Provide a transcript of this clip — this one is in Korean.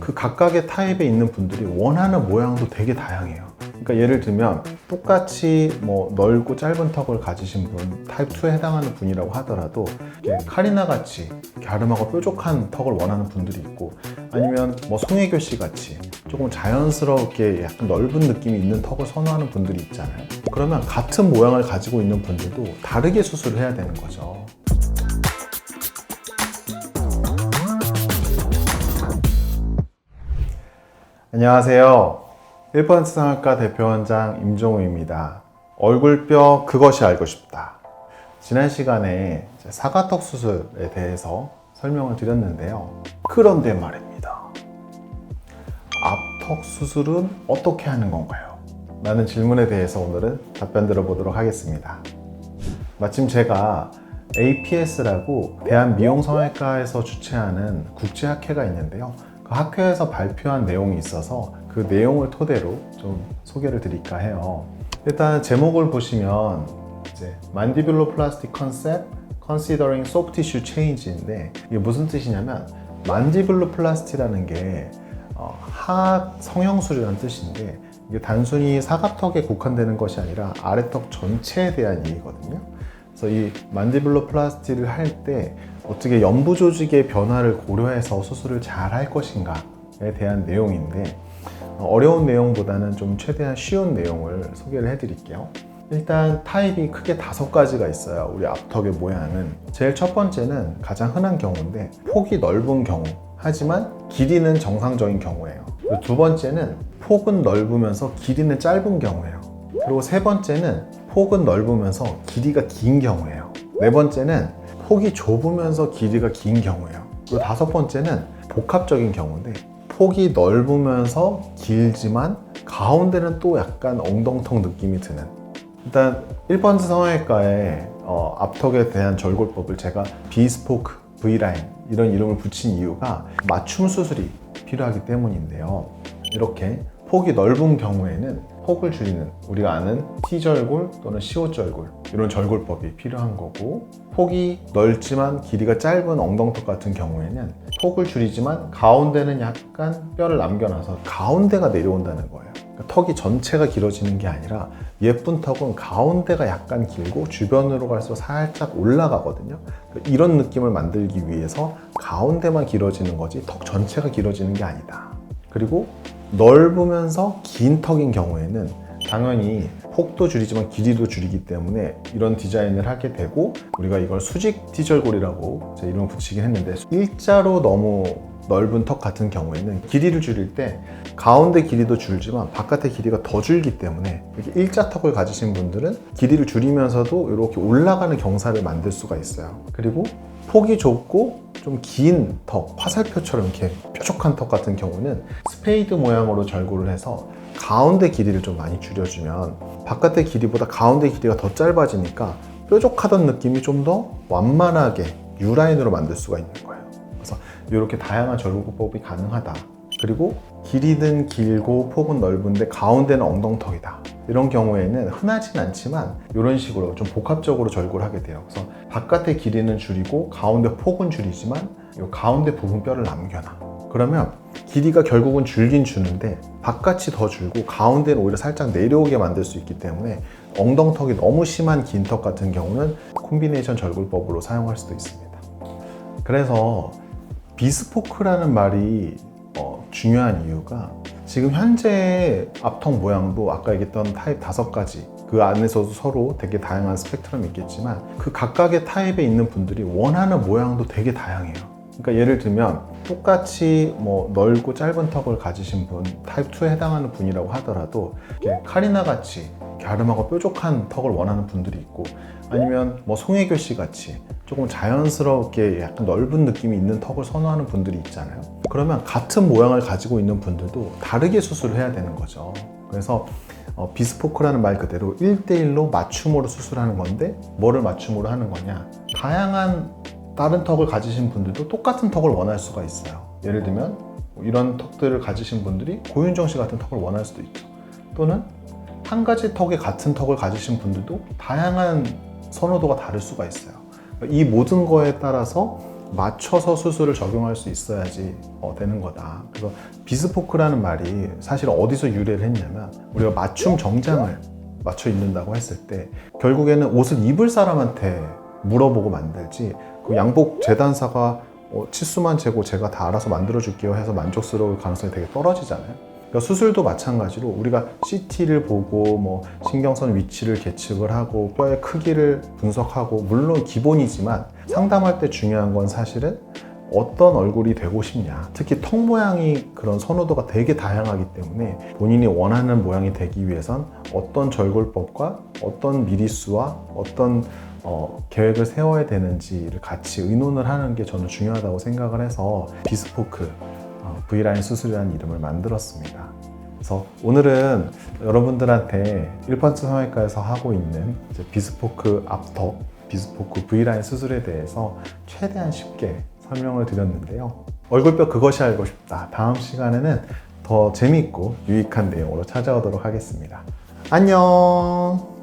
그 각각의 타입에 있는 분들이 원하는 모양도 되게 다양해요. 그러니까 예를 들면 똑같이 뭐 넓고 짧은 턱을 가지신 분, 타입 2에 해당하는 분이라고 하더라도 카리나 같이 갸름하고 뾰족한 턱을 원하는 분들이 있고, 아니면 뭐 송혜교 씨 같이 조금 자연스럽게 약간 넓은 느낌이 있는 턱을 선호하는 분들이 있잖아요. 그러면 같은 모양을 가지고 있는 분들도 다르게 수술을 해야 되는 거죠. 안녕하세요. 1번째 성형외과 대표원장 임종우입니다. 얼굴뼈 그것이 알고 싶다. 지난 시간에 사과턱 수술에 대해서 설명을 드렸는데요. 그런데 말입니다. 앞턱 수술은 어떻게 하는 건가요? 라는 질문에 대해서 오늘은 답변 들어보도록 하겠습니다. 마침 제가 APS라고 대한미용성형외과에서 주최하는 국제학회가 있는데요. 그 학회에서 발표한 내용이 있어서 그 내용을 토대로 좀 소개를 드릴까 해요. 일단 제목을 보시면 이제 Mandibuloplasty Concept Considering Soft Tissue Change인데, 이게 무슨 뜻이냐면 만디블로플라스티라는 게 하악 성형술이라는 뜻인데, 이게 단순히 사각턱에 국한되는 것이 아니라 아래턱 전체에 대한 얘기거든요. 그래서 이 만디블로플라스티를 할 때 어떻게 연부 조직의 변화를 고려해서 수술을 잘 할 것인가에 대한 내용인데, 어려운 내용보다는 좀 최대한 쉬운 내용을 소개를 해드릴게요. 일단 타입이 크게 5가지가 있어요. 우리 앞턱의 모양은. 제일 첫 번째는 가장 흔한 경우인데, 폭이 넓은 경우 하지만 길이는 정상적인 경우예요. 두 번째는 폭은 넓으면서 길이는 짧은 경우예요. 그리고 세 번째는 폭은 넓으면서 길이가 긴 경우예요. 네 번째는 폭이 좁으면서 길이가 긴 경우예요. 그리고 다섯 번째는 복합적인 경우인데, 폭이 넓으면서 길지만 가운데는 또 약간 엉덩턱 느낌이 드는. 일단 1번째 성형외과의 앞턱에 대한 절골법을 제가 비스포크, V라인 이런 이름을 붙인 이유가 맞춤 수술이 필요하기 때문인데요. 이렇게 폭이 넓은 경우에는 폭을 줄이는, 우리가 아는 T절골 또는 시오절골, 이런 절골법이 필요한 거고, 폭이 넓지만 길이가 짧은 엉덩턱 같은 경우에는 폭을 줄이지만 가운데는 약간 뼈를 남겨놔서 가운데가 내려온다는 거예요. 그러니까 턱이 전체가 길어지는 게 아니라 예쁜 턱은 가운데가 약간 길고 주변으로 갈수록 살짝 올라가거든요. 그러니까 이런 느낌을 만들기 위해서 가운데만 길어지는 거지 턱 전체가 길어지는 게 아니다. 그리고 넓으면서 긴 턱인 경우에는 당연히 폭도 줄이지만 길이도 줄이기 때문에 이런 디자인을 하게 되고, 우리가 이걸 수직 T절골이라고 제 이름을 붙이긴 했는데, 일자로 너무 넓은 턱 같은 경우에는 길이를 줄일 때 가운데 길이도 줄지만 바깥의 길이가 더 줄기 때문에, 이렇게 일자 턱을 가지신 분들은 길이를 줄이면서도 이렇게 올라가는 경사를 만들 수가 있어요. 그리고 폭이 좁고 좀 긴 턱, 화살표처럼 이렇게 뾰족한 턱 같은 경우는 스페이드 모양으로 절골을 해서 가운데 길이를 좀 많이 줄여주면 바깥의 길이보다 가운데 길이가 더 짧아지니까 뾰족하던 느낌이 좀 더 완만하게 U라인으로 만들 수가 있는 거예요. 그래서 이렇게 다양한 절골법이 가능하다. 그리고 길이는 길고 폭은 넓은데 가운데는 엉덩턱이다. 이런 경우에는 흔하진 않지만 이런 식으로 좀 복합적으로 절골을 하게 돼요. 그래서 바깥의 길이는 줄이고 가운데 폭은 줄이지만 이 가운데 부분 뼈를 남겨놔. 그러면 길이가 결국은 줄긴 주는데 바깥이 더 줄고 가운데는 오히려 살짝 내려오게 만들 수 있기 때문에 엉덩턱이 너무 심한 긴 턱 같은 경우는 콤비네이션 절골법으로 사용할 수도 있습니다. 그래서 비스포크라는 말이 중요한 이유가, 지금 현재 앞턱 모양도 아까 얘기했던 타입 5가지, 그 안에서도 서로 되게 다양한 스펙트럼이 있겠지만 그 각각의 타입에 있는 분들이 원하는 모양도 되게 다양해요. 그러니까 예를 들면 똑같이 뭐 넓고 짧은 턱을 가지신 분, 타입 2에 해당하는 분이라고 하더라도 카리나 같이 갸름하고 뾰족한 턱을 원하는 분들이 있고, 아니면 뭐 송혜교 씨 같이 조금 자연스럽게 약간 넓은 느낌이 있는 턱을 선호하는 분들이 있잖아요. 그러면 같은 모양을 가지고 있는 분들도 다르게 수술을 해야 되는 거죠. 그래서 비스포크라는 말 그대로 1대1로 맞춤으로 수술하는 건데, 뭐를 맞춤으로 하는 거냐, 다양한 다른 턱을 가지신 분들도 똑같은 턱을 원할 수가 있어요. 예를 들면 이런 턱들을 가지신 분들이 고윤정 씨 같은 턱을 원할 수도 있죠. 또는 한 가지 턱에 같은 턱을 가지신 분들도 다양한 선호도가 다를 수가 있어요. 이 모든 거에 따라서 맞춰서 수술을 적용할 수 있어야지 되는 거다. 그래서 비스포크라는 말이 사실 어디서 유래를 했냐면 우리가 맞춤 정장을 맞춰 입는다고 했을 때 결국에는 옷을 입을 사람한테 물어보고 만들지 그 양복 재단사가 치수만 재고 제가 다 알아서 만들어줄게요 해서 만족스러울 가능성이 되게 떨어지잖아요. 그러니까 수술도 마찬가지로 우리가 CT를 보고 뭐 신경선 위치를 계측을 하고 뼈의 크기를 분석하고 물론 기본이지만 상담할 때 중요한 건 사실은 어떤 얼굴이 되고 싶냐, 특히 턱 모양이 그런 선호도가 되게 다양하기 때문에 본인이 원하는 모양이 되기 위해선 어떤 절골법과 어떤 미리수와 어떤 계획을 세워야 되는지를 같이 의논을 하는 게 저는 중요하다고 생각을 해서 비스포크 V라인 수술이라는 이름을 만들었습니다. 그래서 오늘은 여러분들한테 1번째 성형외과에서 하고 있는 비스포크 앞턱, 비스포크 V라인 수술에 대해서 최대한 쉽게 설명을 드렸는데요. 얼굴뼈 그것이 알고 싶다. 다음 시간에는 더 재미있고 유익한 내용으로 찾아오도록 하겠습니다. 안녕!